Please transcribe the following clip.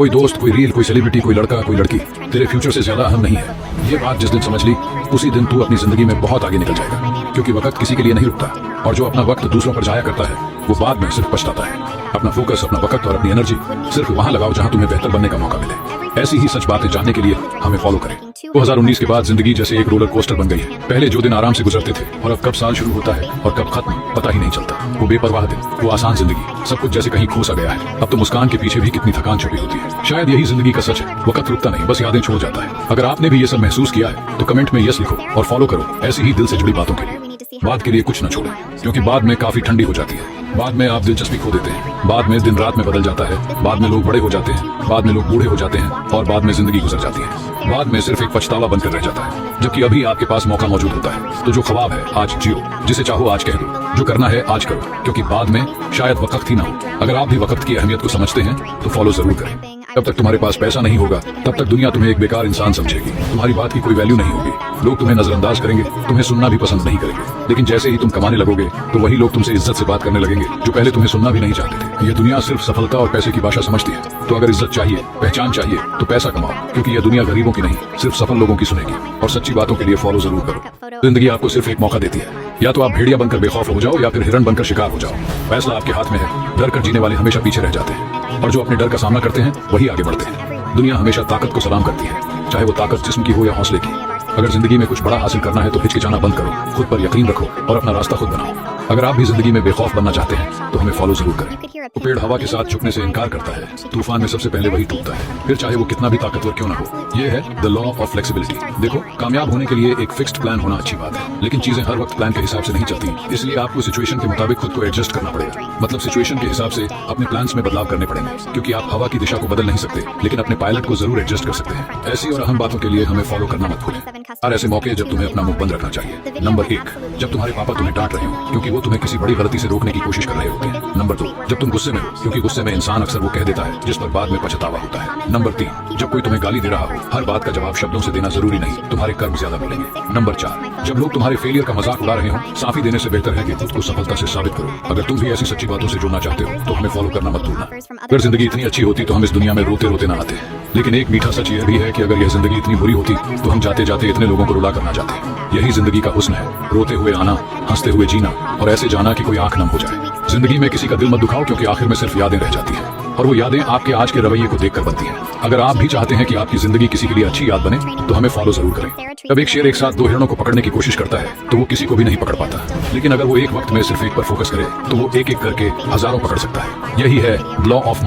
कोई दोस्त, कोई रील, कोई सेलिब्रिटी, कोई लड़का, कोई लड़की तेरे फ्यूचर से ज्यादा अहम नहीं है। ये बात जिस दिन समझ ली उसी दिन तू अपनी जिंदगी में बहुत आगे निकल जाएगा, क्योंकि वक्त किसी के लिए नहीं रुकता और जो अपना वक्त दूसरों पर जाया करता है वो बाद में सिर्फ पछताता है। अपना फोकस, अपना वक्त और अपनी एनर्जी सिर्फ वहाँ लगाओ जहाँ तुम्हें बेहतर बनने का मौका मिले। ऐसी ही सच बातें जानने के लिए हमें फॉलो करें। 2019 के बाद जिंदगी जैसे एक रोलर कोस्टर बन गई है। पहले जो दिन आराम से गुजरते थे और अब कब साल शुरू होता है और कब खत्म पता ही नहीं चलता। वो बेपरवाह दिन, वो आसान जिंदगी, सब कुछ जैसे कहीं खो सा गया है। अब तो मुस्कान के पीछे भी कितनी थकान छुपी होती है। शायद यही जिंदगी का सच है, वक्त रुकता नहीं, बस यादें छोड़ जाता है। अगर आपने भी ये सब महसूस किया है तो कमेंट में यस लिखो और फॉलो करो ऐसी ही दिल से जुड़ी बातों के लिए। बाद के लिए कुछ न छोड़ें, क्योंकि बाद में काफी ठंडी हो जाती है। बाद में आप दिलचस्पी खो देते हैं, बाद में दिन रात में बदल जाता है, बाद में लोग बड़े हो जाते हैं, बाद में लोग बूढ़े हो जाते हैं और बाद में जिंदगी गुजर जाती है। बाद में सिर्फ एक पछतावा बनकर रह जाता है, जबकि अभी आपके पास मौका मौजूद होता है। तो जो ख्वाब है आज जियो, जिसे चाहो आज कह दो, जो करना है आज करो, क्योंकि बाद में शायद वक्त ही ना हो। अगर आप भी वक्त की अहमियत को समझते हैं तो फॉलो जरूर करें। जब तक तुम्हारे पास पैसा नहीं होगा तब तक दुनिया तुम्हें एक बेकार इंसान समझेगी, तुम्हारी बात की कोई वैल्यू नहीं होगी, लोग तुम्हें नजरअंदाज करेंगे, तुम्हें सुनना भी पसंद नहीं करेंगे। लेकिन जैसे ही तुम कमाने लगोगे तो वही लोग तुमसे इज्जत से बात करने लगेंगे जो पहले तुम्हें सुनना भी नहीं चाहते थे। ये दुनिया सिर्फ सफलता और पैसे की भाषा समझती है। तो अगर इज्जत चाहिए, पहचान चाहिए तो पैसा कमाओ, क्योंकि यह दुनिया गरीबों की नहीं सिर्फ सफल लोगों की सुनेगी। और सच्ची बातों के लिए फॉलो जरूर करो। जिंदगी आपको सिर्फ एक मौका देती है, या तो आप भेड़िया बनकर बेखौफ हो जाओ या फिर हिरण बनकर शिकार हो जाओ। फैसला आपके हाथ में है। डर कर जीने वाले हमेशा पीछे रह जाते हैं और जो अपने डर का सामना करते हैं वही आगे बढ़ते हैं। दुनिया हमेशा ताकत को सलाम करती है, चाहे वो ताकत जिस्म की हो या हौसले की। अगर जिंदगी में कुछ बड़ा हासिल करना है तो हिचकिचाना बंद करो, खुद पर यकीन रखो और अपना रास्ता खुद बनाओ। अगर आप भी जिंदगी में बेखौफ बनना चाहते हैं तो हमें फॉलो जरूर करें। वो पेड़ हवा के साथ झुकने से इनकार करता है, तूफान में सबसे पहले वही टूटता है, फिर चाहे वो कितना भी ताकतवर क्यों ना हो। ये है द लॉ ऑफ फ्लेक्सिबिलिटी। देखो, कामयाब होने के लिए एक फिक्स्ड प्लान होना अच्छी बात है, लेकिन चीजें हर वक्त प्लान के हिसाब से नहीं चलती। इसलिए आपको सिचुएशन के मुताबिक खुद को एडजस्ट करना पड़ेगा। मतलब सिचुएशन के हिसाब से अपने प्लान्स में बदलाव करने पड़ेंगे, क्योंकि आप हवा की दिशा को बदल नहीं सकते, लेकिन अपने पायलट को जरूर एडजस्ट कर सकते हैं। ऐसी और अहम बातों के लिए हमें फॉलो करना मत भूलें। और ऐसे मौके जब तुम्हें अपना मुंह बंद रखना चाहिए। नंबर 1, जब तुम्हारे पापा तुम्हें डांट रहे हो क्योंकि वो तुम्हें किसी बड़ी गलती से रोकने की कोशिश कर रहे होते हैं। नंबर 2, जब तुम गुस्से में हो, क्योंकि गुस्से में इंसान अक्सर वो कह देता है जिस पर बाद में पछतावा होता है। नंबर 3, जब कोई तुम्हें गाली दे रहा हो, हर बात का जवाब शब्दों से देना जरूरी नहीं, तुम्हारे कर्म ज्यादा बोलेंगे। नंबर 4, जब लोग तुम्हारे फेलियर का मजाक उड़ा रहे हो, साफी देने से बेहतर है कि खुद को सफलता से साबित करो। अगर तुम भी ऐसी सच्ची बातों से जुड़ना चाहते हो तो हमें फॉलो करना मत भूलना। अगर जिंदगी इतनी अच्छी होती तो हम इस दुनिया में रोते रोते ना आते, लेकिन एक मीठा सच यह भी है कि अगर यह जिंदगी इतनी बुरी होती तो हम जाते जाते इतने लोगों को रुला करना चाहते। यही जिंदगी का हुस्न है, रोते हुए आना, हंसते हुए जीना और ऐसे जाना कि कोई आंख नम हो जाए। जिंदगी में किसी का दिल मत दुखाओ, क्योंकि आखिर में सिर्फ यादें रह जाती हैं और वो यादें आपके आज के रवैये को देखकर बनती हैं। अगर आप भी चाहते हैं कि आपकी जिंदगी किसी के लिए अच्छी याद बने तो हमें फॉलो जरूर करें। जब एक शेर एक साथ 2 हिरणों को पकड़ने की कोशिश करता है तो वो किसी को भी नहीं पकड़ पाता, लेकिन अगर वो एक वक्त में सिर्फ एक पर फोकस करे तो वो एक एक करके हजारों पकड़ सकता है। यही है लॉ ऑफ